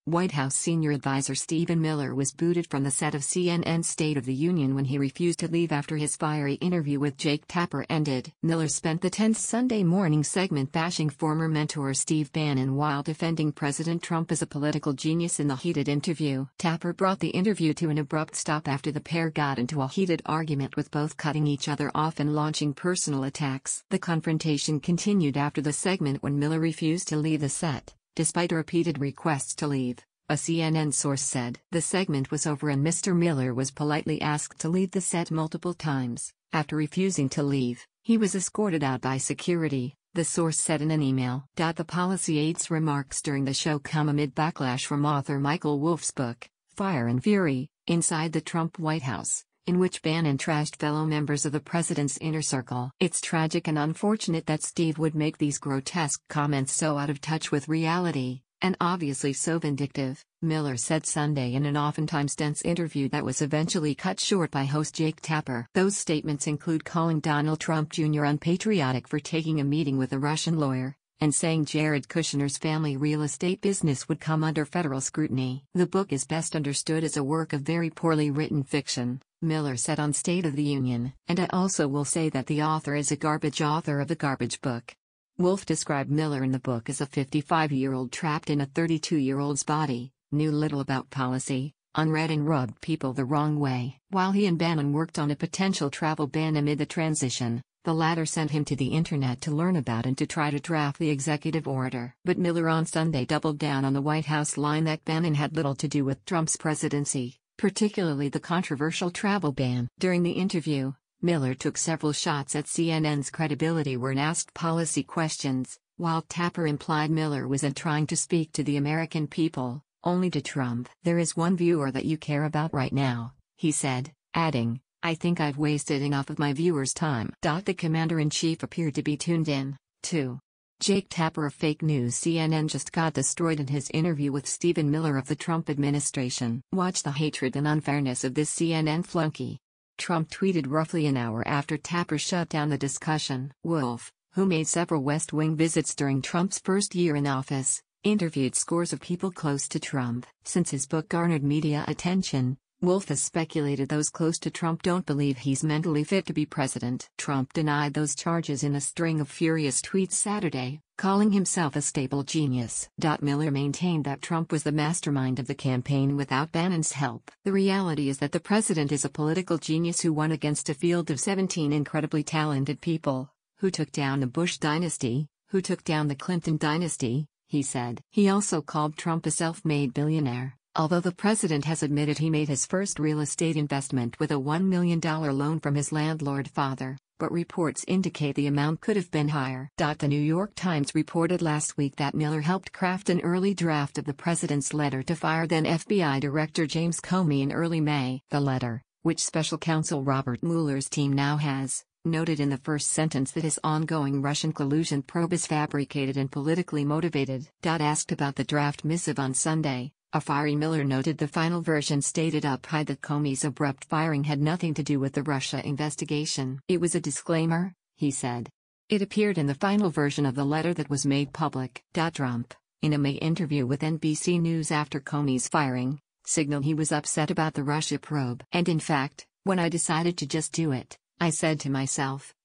White House senior advisor Stephen Miller was booted from the set of CNN's State of the Union when he refused to leave after his fiery interview with Jake Tapper ended. Miller spent the tense Sunday morning segment bashing former mentor Steve Bannon while defending President Trump as a political genius in the heated interview. Tapper brought the interview to an abrupt stop after the pair got into a heated argument, with both cutting each other off and launching personal attacks. The confrontation continued after the segment when Miller refused to leave the set, despite repeated requests to leave, a CNN source said. The segment was over and Mr. Miller was politely asked to leave the set multiple times. After refusing to leave, he was escorted out by security, the source said in an email. The policy aide's remarks during the show come amid backlash from author Michael Wolff's book, Fire and Fury, Inside the Trump White House, in which Bannon trashed fellow members of the president's inner circle. It's tragic and unfortunate that Steve would make these grotesque comments so out of touch with reality, and obviously so vindictive, Miller said Sunday in an oftentimes dense interview that was eventually cut short by host Jake Tapper. Those statements include calling Donald Trump Jr. unpatriotic for taking a meeting with a Russian lawyer, and saying Jared Kushner's family real estate business would come under federal scrutiny. The book is best understood as a work of very poorly written fiction, Miller said on State of the Union. And I also will say that the author is a garbage author of a garbage book. Wolff described Miller in the book as a 55-year-old trapped in a 32-year-old's body, knew little about policy, unread and rubbed people the wrong way. While he and Bannon worked on a potential travel ban amid the transition, the latter sent him to the internet to learn about and to try to draft the executive order. But Miller on Sunday doubled down on the White House line that Bannon had little to do with Trump's presidency, particularly the controversial travel ban. During the interview, Miller took several shots at CNN's credibility when asked policy questions, while Tapper implied Miller wasn't trying to speak to the American people, only to Trump. "There is one viewer that you care about right now," he said, adding, "I think I've wasted enough of my viewers' time." The commander-in-chief appeared to be tuned in, too. Jake Tapper of fake news CNN just got destroyed in his interview with Stephen Miller of the Trump administration. Watch the hatred and unfairness of this CNN flunky. Trump tweeted roughly an hour after Tapper shut down the discussion. Wolff, who made several West Wing visits during Trump's first year in office, interviewed scores of people close to Trump. Since his book garnered media attention, Wolff has speculated those close to Trump don't believe he's mentally fit to be president. Trump denied those charges in a string of furious tweets Saturday, calling himself a stable genius. Miller maintained that Trump was the mastermind of the campaign without Bannon's help. "The reality is that the president is a political genius who won against a field of 17 incredibly talented people, who took down the Bush dynasty, who took down the Clinton dynasty," he said. He also called Trump a self-made billionaire, although the president has admitted he made his first real estate investment with a $1 million loan from his landlord father, but reports indicate the amount could have been higher. The New York Times reported last week that Miller helped craft an early draft of the president's letter to fire then FBI Director James Comey in early May. The letter, which special counsel Robert Mueller's team now has, noted in the first sentence that his ongoing Russian collusion probe is fabricated and politically motivated. Asked about the draft missive on Sunday, a fiery Miller noted the final version stated up high that Comey's abrupt firing had nothing to do with the Russia investigation. "It was a disclaimer," he said. "It appeared in the final version of the letter that was made public." Trump, in a May interview with NBC News after Comey's firing, signaled he was upset about the Russia probe. "And in fact, when I decided to just do it, I said to myself,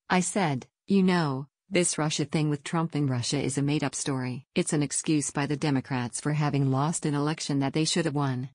you know, this Russia thing with Trump and Russia is a made-up story. It's an excuse by the Democrats for having lost an election that they should have won.